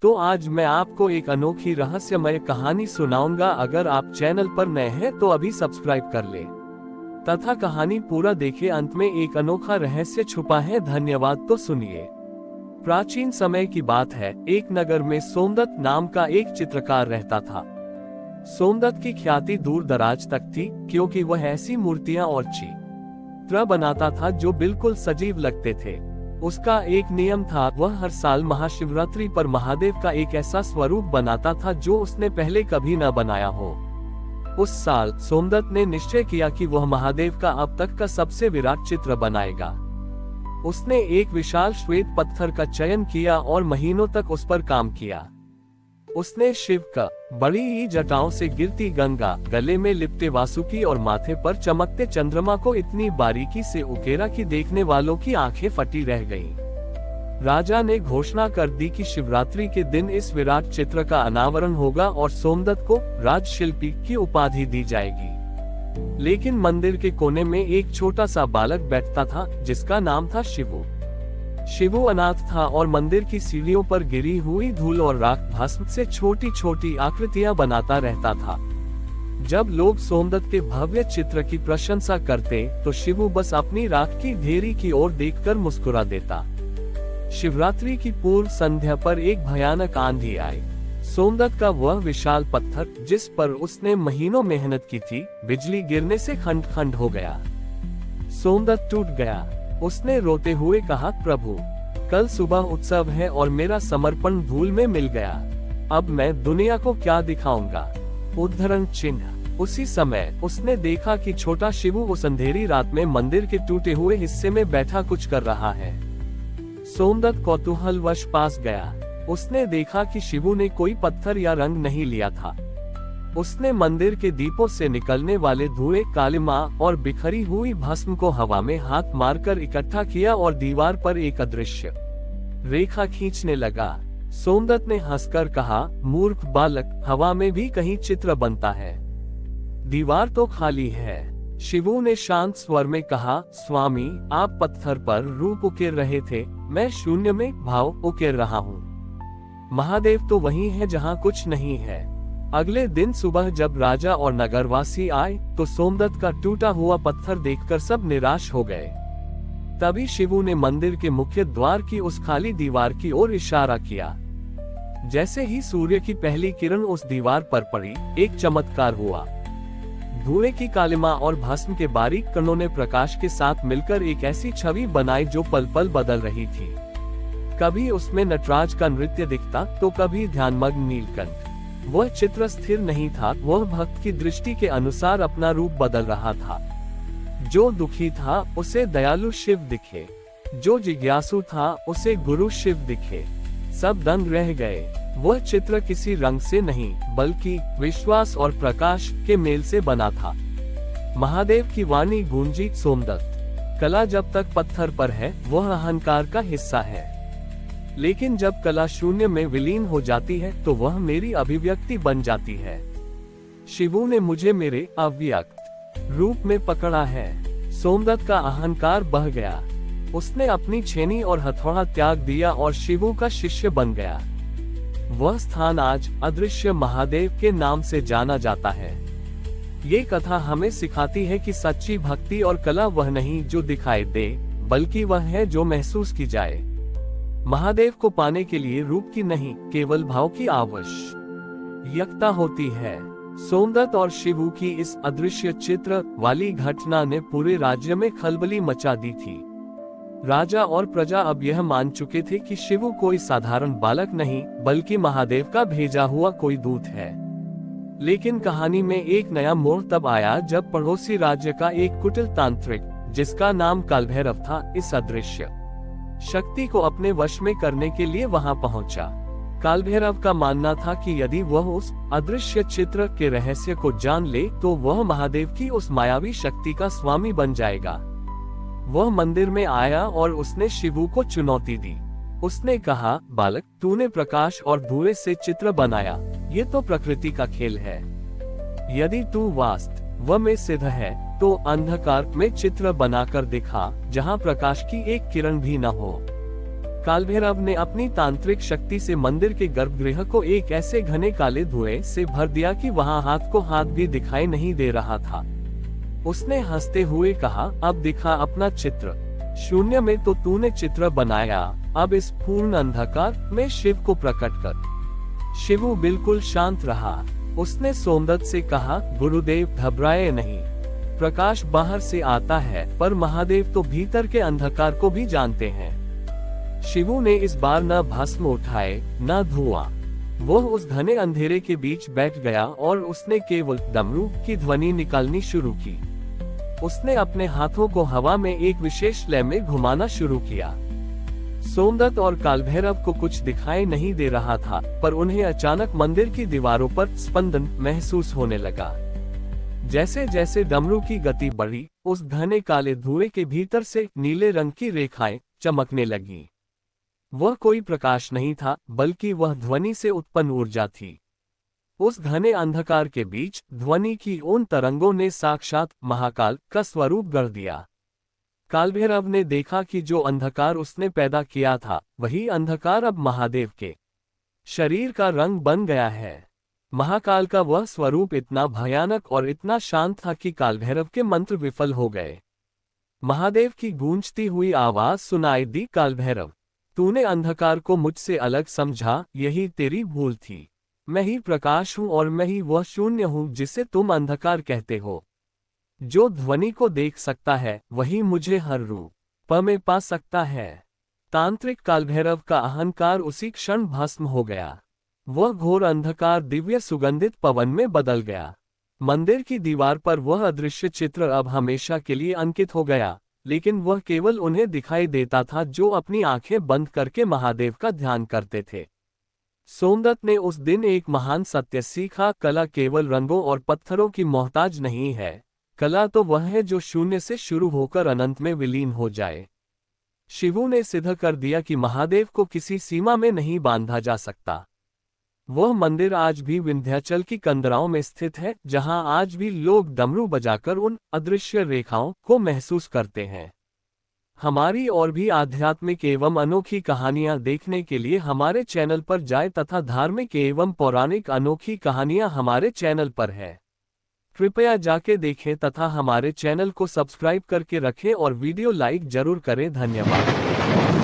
तो आज मैं आपको एक अनोखी रहस्यमय कहानी सुनाऊंगा। अगर आप चैनल पर नए हैं तो अभी सब्सक्राइब कर ले तथा कहानी पूरा देखें। अंत में एक अनोखा रहस्य छुपा है। धन्यवाद। तो सुनिए। प्राचीन समय की बात है। एक नगर में सोमदत्त नाम का एक चित्रकार रहता था। सोमदत्त की ख्याति दूर दराज तक थी, क्योंकि वह ऐसी मूर्तियां और चित्र बनाता था जो बिल्कुल सजीव लगते थे। उसका एक नियम था, वह हर साल महाशिवरात्रि पर महादेव का एक ऐसा स्वरूप बनाता था जो उसने पहले कभी न बनाया हो। उस साल सोमदत्त ने निश्चय किया कि वह महादेव का अब तक का सबसे विराट चित्र बनाएगा। उसने एक विशाल श्वेत पत्थर का चयन किया और महीनों तक उस पर काम किया। उसने शिव का बड़ी ही जटाओं से गिरती गंगा, गले में लिपटे वासुकी और माथे पर चमकते चंद्रमा को इतनी बारीकी से उकेरा कि देखने वालों की आंखें फटी रह गईं। राजा ने घोषणा कर दी कि शिवरात्रि के दिन इस विराट चित्र का अनावरण होगा और सोमदत्त को राजशिल्पी की उपाधि दी जाएगी। लेकिन मंदिर के कोने में एक छोटा सा बालक बैठता था, जिसका नाम था शिवू। शिवू अनाथ था और मंदिर की सीढ़ियों पर गिरी हुई धूल और राख भस्म से छोटी छोटी आकृतियां बनाता रहता था। जब लोग सोमदत्त के भव्य चित्र की प्रशंसा करते तो शिवू बस अपनी राख की ढेरी की ओर देखकर मुस्कुरा देता। शिवरात्रि की पूर्व संध्या पर एक भयानक आंधी आई। सोमदत्त का वह विशाल पत्थर, जिस पर उसने महीनों मेहनत की थी, बिजली गिरने से खंड खंड हो गया। सोमदत्त टूट गया। उसने रोते हुए कहा, प्रभु, कल सुबह उत्सव है और मेरा समर्पण धूल में मिल गया। अब मैं दुनिया को क्या दिखाऊंगा। उद्धरण चिन्ह। उसी समय उसने देखा कि छोटा शिवू उस अंधेरी रात में मंदिर के टूटे हुए हिस्से में बैठा कुछ कर रहा है। सोमदत्त कौतूहलवश पास गया। उसने देखा कि शिवू ने कोई पत्थर या रंग नहीं लिया था। उसने मंदिर के दीपों से निकलने वाले धुएं, कालिमा और बिखरी हुई भस्म को हवा में हाथ मारकर इकट्ठा किया और दीवार पर एक अदृश्य रेखा खींचने लगा। सोमदत्त ने हंसकर कहा, मूर्ख बालक, हवा में भी कहीं चित्र बनता है, दीवार तो खाली है। शिवू ने शांत स्वर में कहा, स्वामी, आप पत्थर पर रूप उकेर रहे थे, मैं शून्य में भाव उकेर रहा हूँ। महादेव तो वही है जहाँ कुछ नहीं है। अगले दिन सुबह जब राजा और नगरवासी आए तो सोमदत्त का टूटा हुआ पत्थर देखकर सब निराश हो गए। तभी शिवू ने मंदिर के मुख्य द्वार की उस खाली दीवार की ओर इशारा किया। जैसे ही सूर्य की पहली किरण उस दीवार पर पड़ी, एक चमत्कार हुआ। धुएं की कालिमा और भस्म के बारीक कणों ने प्रकाश के साथ मिलकर एक ऐसी छवि बनाई जो पल पल बदल रही थी। कभी उसमें नटराज का नृत्य दिखता तो कभी ध्यानमग्न नीलकंठ। वह चित्र स्थिर नहीं था, वह भक्त की दृष्टि के अनुसार अपना रूप बदल रहा था। जो दुखी था उसे दयालु शिव दिखे, जो जिज्ञासु था उसे गुरु शिव दिखे। सब दंग रह गए। वह चित्र किसी रंग से नहीं, बल्कि विश्वास और प्रकाश के मेल से बना था। महादेव की वाणी गूंजी, सोमदत्त, कला जब तक पत्थर पर है वह अहंकार का हिस्सा है, लेकिन जब कला शून्य में विलीन हो जाती है तो वह मेरी अभिव्यक्ति बन जाती है। शिवू ने मुझे मेरे अव्यक्त रूप में पकड़ा है। सोमदत्त का अहंकार बह गया। उसने अपनी छेनी और हथौड़ा त्याग दिया और शिवू का शिष्य बन गया। वह स्थान आज अदृश्य महादेव के नाम से जाना जाता है। ये कथा हमें सिखाती है कि सच्ची भक्ति और कला वह नहीं जो दिखाई दे, बल्कि वह है जो महसूस की जाए। महादेव को पाने के लिए रूप की नहीं, केवल भाव की आवश्यकता होती है। सोमदत्त और शिवू की इस अदृश्य चित्र वाली घटना ने पूरे राज्य में खलबली मचा दी थी। राजा और प्रजा अब यह मान चुके थे कि शिवू कोई साधारण बालक नहीं, बल्कि महादेव का भेजा हुआ कोई दूत है। लेकिन कहानी में एक नया मोड़ तब आया जब पड़ोसी राज्य का एक कुटिल तांत्रिक, जिसका नाम कालभैरव था, इस अदृश्य शक्ति को अपने वश में करने के लिए वहां पहुंचा। कालभैरव का मानना था कि यदि वह उस अदृश्य चित्र के रहस्य को जान ले तो वह महादेव की उस मायावी शक्ति का स्वामी बन जाएगा। वह मंदिर में आया और उसने शिवू को चुनौती दी। उसने कहा, बालक, तूने प्रकाश और धुएं से चित्र बनाया, ये तो प्रकृति का खेल है। यदि तू वास्तव में सिद्ध है तो अंधकार में चित्र बनाकर दिखा, जहां प्रकाश की एक किरण भी न हो। कालभैरव ने अपनी तांत्रिक शक्ति से मंदिर के गर्भगृह को एक ऐसे घने काले धुएं से भर दिया कि वहां हाथ को हाथ भी दिखाई नहीं दे रहा था। उसने हंसते हुए कहा, अब दिखा अपना चित्र। शून्य में तो तूने चित्र बनाया, अब इस पूर्ण अंधकार में शिव को प्रकट कर। शिवू बिल्कुल शांत रहा। उसने सोमदत्त से कहा, गुरुदेव घबराए नहीं, प्रकाश बाहर से आता है पर महादेव तो भीतर के अंधकार को भी जानते हैं। शिवू ने इस बार न भस्म उठाए न धुआं। वह उस घने अंधेरे के बीच बैठ गया और उसने केवल डमरू की ध्वनि निकालनी शुरू की। उसने अपने हाथों को हवा में एक विशेष लय में घुमाना शुरू किया। सोमदत्त और कालभैरव को कुछ दिखाई नहीं दे रहा था, पर उन्हें अचानक मंदिर की दीवारों पर स्पंदन महसूस होने लगा। जैसे जैसे डमरू की गति बढ़ी, उस घने काले धुएं के भीतर से नीले रंग की रेखाएं चमकने लगीं। वह कोई प्रकाश नहीं था, बल्कि वह ध्वनि से उत्पन्न ऊर्जा थी। उस घने अंधकार के बीच ध्वनि की उन तरंगों ने साक्षात महाकाल का स्वरूप गढ़ दिया। कालभैरव ने देखा कि जो अंधकार उसने पैदा किया था, वही अंधकार अब महादेव के शरीर का रंग बन गया है। महाकाल का वह स्वरूप इतना भयानक और इतना शांत था कि कालभैरव के मंत्र विफल हो गए। महादेव की गूंजती हुई आवाज सुनाई दी, कालभैरव, तूने अंधकार को मुझसे अलग समझा, यही तेरी भूल थी। मैं ही प्रकाश हूँ और मैं ही वह शून्य हूँ जिसे तुम अंधकार कहते हो। जो ध्वनि को देख सकता है वही मुझे हर रूप में पा सकता है। तांत्रिक कालभैरव का अहंकार उसी क्षण भस्म हो गया। वह घोर अंधकार दिव्य सुगंधित पवन में बदल गया। मंदिर की दीवार पर वह अदृश्य चित्र अब हमेशा के लिए अंकित हो गया, लेकिन वह केवल उन्हें दिखाई देता था जो अपनी आंखें बंद करके महादेव का ध्यान करते थे। सोमदत्त ने उस दिन एक महान सत्य सीखा, कला केवल रंगों और पत्थरों की मोहताज नहीं है। कला तो वह है जो शून्य से शुरू होकर अनंत में विलीन हो जाए। शिवू ने सिद्ध कर दिया कि महादेव को किसी सीमा में नहीं बांधा जा सकता। वह मंदिर आज भी विंध्याचल की कंदराओं में स्थित है, जहां आज भी लोग डमरू बजाकर उन अदृश्य रेखाओं को महसूस करते हैं। हमारी और भी आध्यात्मिक एवं अनोखी कहानियां देखने के लिए हमारे चैनल पर जाएं तथा धार्मिक एवं पौराणिक अनोखी कहानियां हमारे चैनल पर है। कृपया जाके देखें तथा हमारे चैनल को सब्सक्राइब करके रखें और वीडियो लाइक जरूर करें। धन्यवाद।